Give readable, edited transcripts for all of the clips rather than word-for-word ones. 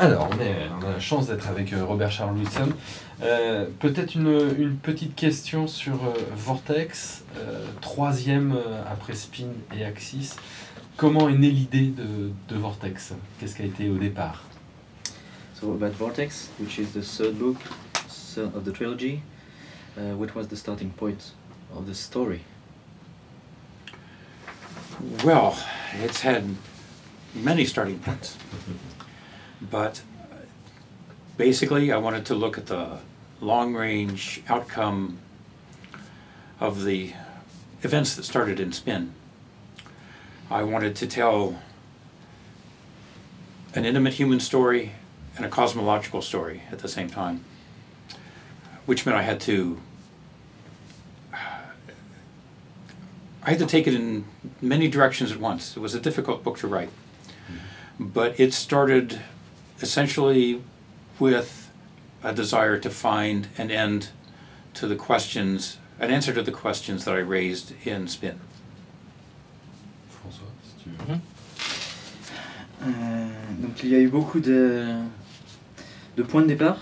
Alors, on a la chance d'être avec Robert Charles Wilson. Peut-être une petite question sur Vortex, troisième après Spin et Axis. Comment est née l'idée de Vortex? Qu'est-ce qui a été au départ? So about Vortex, which is the third book of the trilogy, what was the starting point of the story? Well, it's had many starting points. But basically, I wanted to look at the long-range outcome of the events that started in Spin. I wanted to tell an intimate human story and a cosmological story at the same time, which meant I had to take it in many directions at once. It was a difficult book to write, but it started essentially with a desire to find an end to the questions, an answer to the questions that I raised in Spin. François, si tu veux. Donc il y a eu beaucoup de points de départ.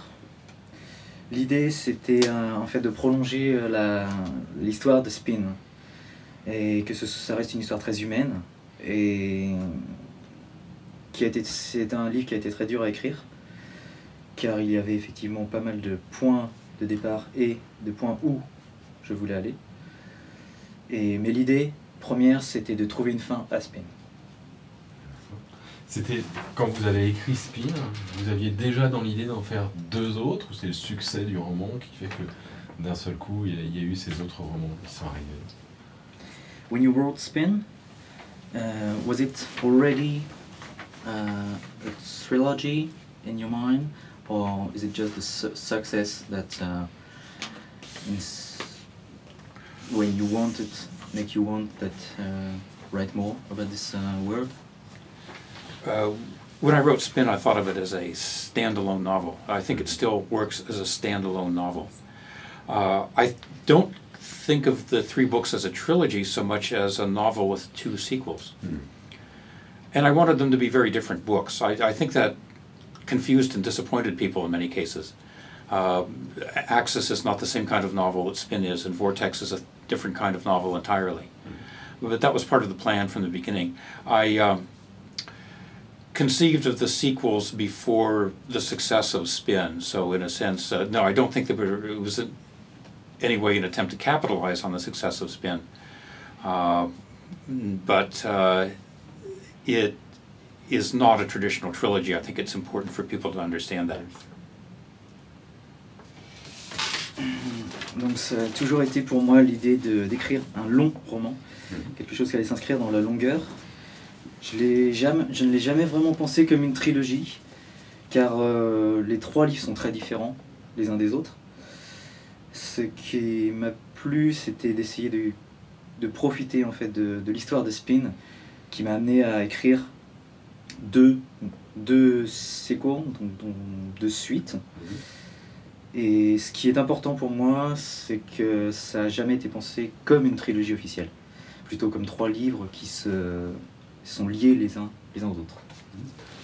L'idée c'était en fait de prolonger l'histoire de Spin et que ça reste une histoire très humaine et c'est un livre qui a été très dur à écrire car il y avait effectivement pas mal de points de départ et de points où je voulais aller. Mais l'idée première c'était de trouver une fin à Spin. C'était quand vous avez écrit Spin, vous aviez déjà dans l'idée d'en faire deux autres, ou c'est le succès du roman qui fait que d'un seul coup il y a eu ces autres romans qui sont arrivés? When you wrote Spin, was it already a trilogy in your mind, or is it just the success that when you want it, make you want that write more about this world? When I wrote Spin, I thought of it as a standalone novel. I think it still works as a standalone novel. I don't think of the three books as a trilogy so much as a novel with two sequels. And I wanted them to be very different books. I think that confused and disappointed people in many cases. Actusf is not the same kind of novel that Spin is, and Vortex is a different kind of novel entirely. But that was part of the plan from the beginning. I conceived of the sequels before the success of Spin, so in a sense, no, I don't think that it was in any way an attempt to capitalize on the success of Spin. But it is not a traditional trilogy. I think it's important for people to understand that. Donc ça a toujours été pour moi l'idée d'écrire un long roman, quelque chose qui allait s'inscrire dans la longueur. Je ne l'ai jamais vraiment pensé comme une trilogie, car les trois livres sont très différents les uns des autres. Ce qui m'a plu, c'était d'essayer de profiter en fait de l'histoire de Spin, qui m'a amené à écrire deux sequels, donc deux suites. Et ce qui est important pour moi, c'est que ça n'a jamais été pensé comme une trilogie officielle, plutôt comme trois livres qui sont liés les uns aux autres.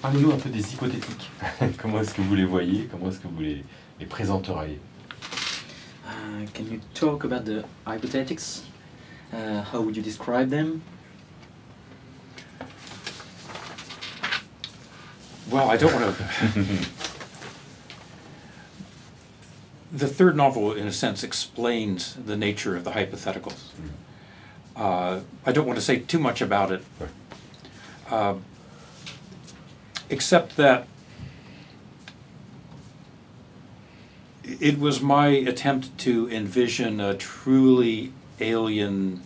Parlez-nous un peu des hypothétiques. Comment est-ce que vous les voyez? Comment est-ce que vous les présenteriez? Can you talk about the hypothetics? How would you describe them? Well, I don't want to... The third novel, in a sense, explains the nature of the hypotheticals. I don't want to say too much about it, except that it was my attempt to envision a truly alien,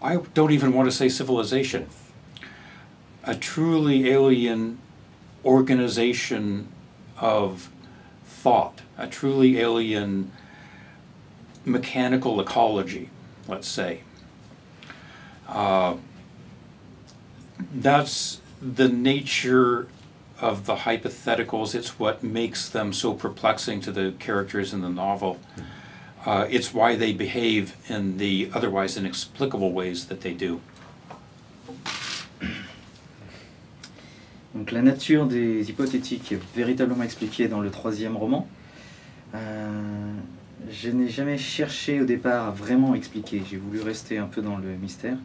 I don't even want to say civilization, a truly alien organization of thought, a truly alien mechanical ecology, let's say. That's the nature of the hypotheticals. It's what makes them so perplexing to the characters in the novel. It's why they behave in the otherwise inexplicable ways that they do. Donc la nature des hypothétiques est véritablement expliquée dans le 3e roman. Je n'ai jamais cherché au départ à vraiment expliquer, j'ai voulu rester un peu dans le mystère.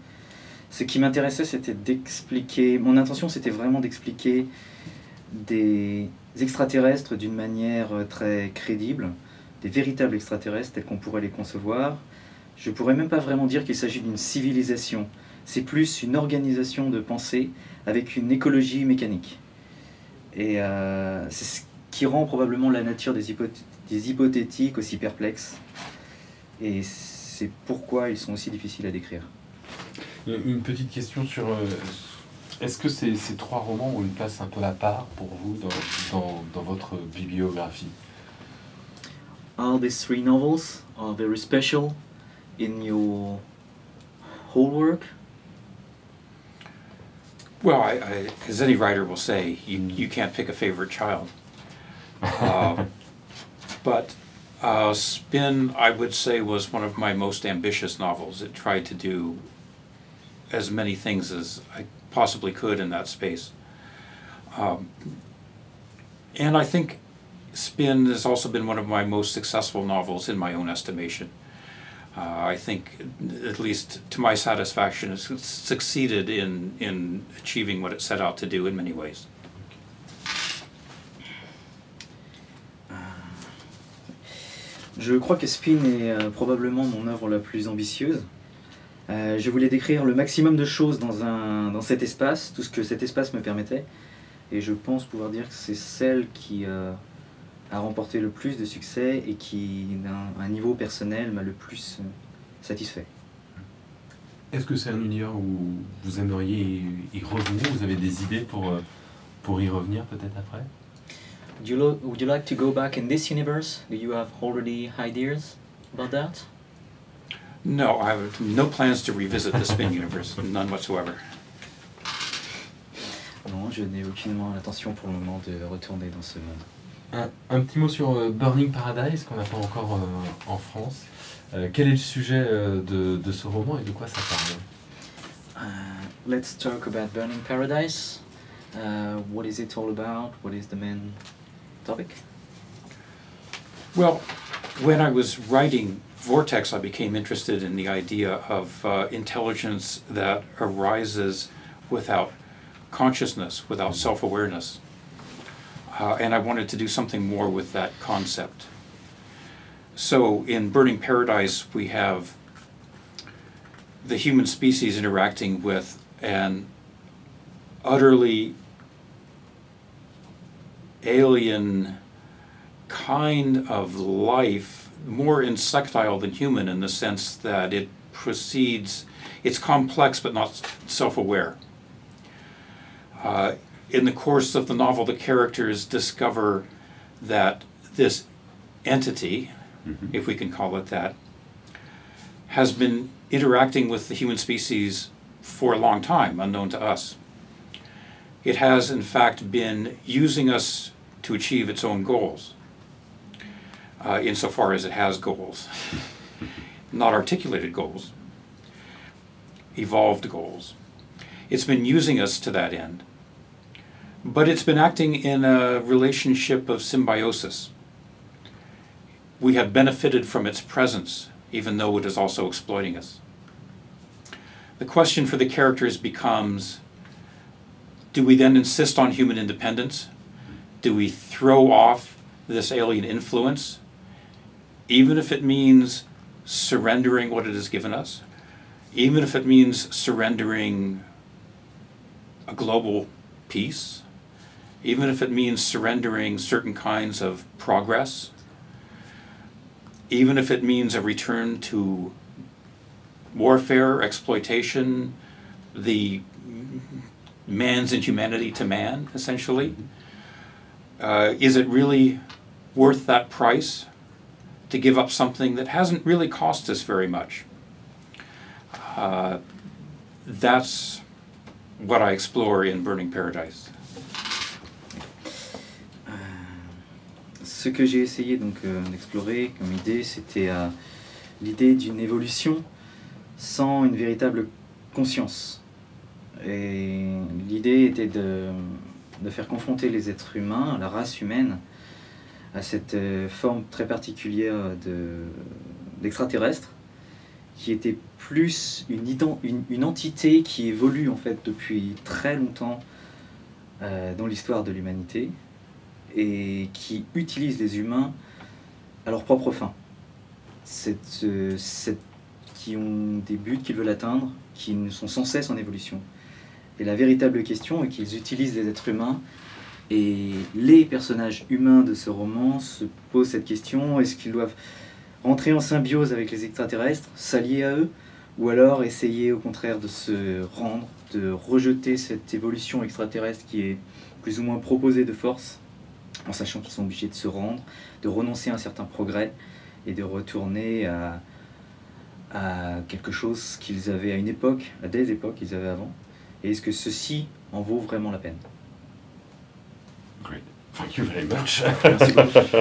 Ce qui m'intéressait, c'était d'expliquer, mon intention c'était vraiment d'expliquer des extraterrestres d'une manière très crédible, des véritables extraterrestres tels qu'on pourrait les concevoir. Je ne pourrais même pas vraiment dire qu'il s'agit d'une civilisation, c'est plus une organisation de pensée avec une écologie mécanique. Et c'est ce qui rend probablement la nature des hypothétiques aussi perplexes. Et c'est pourquoi ils sont aussi difficiles à décrire. Une petite question sur... est-ce que ces 3 romans ont une place un peu à part pour vous dans votre bibliographie? All these 3 novels are very special in your whole work? Well, as any writer will say, you can't pick a favorite child. But Spin, I would say, was one of my most ambitious novels. It tried to do as many things as I possibly could in that space. And I think Spin has also been one of my most successful novels in my own estimation. I think, at least to my satisfaction, it's succeeded in achieving what it set out to do in many ways. Je crois que Spin est probablement mon œuvre la plus ambitieuse. Je voulais décrire le maximum de choses dans cet espace, tout ce que cet espace me permettait. Et je pense pouvoir dire que c'est celle qui a remporté le plus de succès et qui, d'un niveau personnel, m'a le plus satisfait. Est-ce que c'est un univers où vous aimeriez y revenir? Vous avez des idées pour y revenir peut-être après? Would you like to go back in this universe? Do you have already ideas about that? No, I have no plans to revisit the Spin universe, none whatsoever. Non, je n'ai aucunement l'intention pour le moment de retourner dans ce monde. Un petit mot sur Burning Paradise qu'on n'a pas encore en France. Quel est le sujet de ce roman et de quoi ça parle? Let's talk about Burning Paradise. What is it all about? What is the main topic? Well, when I was writing Vortex, I became interested in the idea of intelligence that arises without consciousness, without self-awareness. And I wanted to do something more with that concept. So in Burning Paradise, we have the human species interacting with an utterly alien kind of life, more insectile than human in the sense that it proceeds, it's complex but not self-aware. In the course of the novel, the characters discover that this entity, if we can call it that, has been interacting with the human species for a long time, unknown to us. It has, in fact, been using us to achieve its own goals, insofar as it has goals. Not articulated goals, evolved goals. It's been using us to that end. But it's been acting in a relationship of symbiosis. We have benefited from its presence, even though it is also exploiting us. The question for the characters becomes, do we then insist on human independence? Do we throw off this alien influence, even if it means surrendering what it has given us? Even if it means surrendering a global peace? Even if it means surrendering certain kinds of progress? Even if it means a return to warfare, exploitation, the man's inhumanity to man, essentially? Is it really worth that price to give up something that hasn't really cost us very much? That's what I explore in Burning Paradise. Ce que j'ai essayé d'explorer comme idée, c'était l'idée d'une évolution sans une véritable conscience. Et l'idée était de faire confronter les êtres humains, la race humaine, à cette forme très particulière d'extraterrestre, qui était plus une entité qui évolue en fait depuis très longtemps dans l'histoire de l'humanité et qui utilise les humains à leurs propres fins. Qui ont des buts qu'ils veulent atteindre, qui sont sans cesse en évolution. Et la véritable question est qu'ils utilisent les êtres humains, et les personnages humains de ce roman se posent cette question: est-ce qu'ils doivent rentrer en symbiose avec les extraterrestres, s'allier à eux, ou alors essayer au contraire de se rendre, de rejeter cette évolution extraterrestre qui est plus ou moins proposée de force, en sachant qu'ils sont obligés de se rendre, de renoncer à un certain progrès et de retourner à quelque chose qu'ils avaient à une époque, à des époques qu'ils avaient avant. Et est-ce que ceci en vaut vraiment la peine? Great. Thank you very much. Merci beaucoup.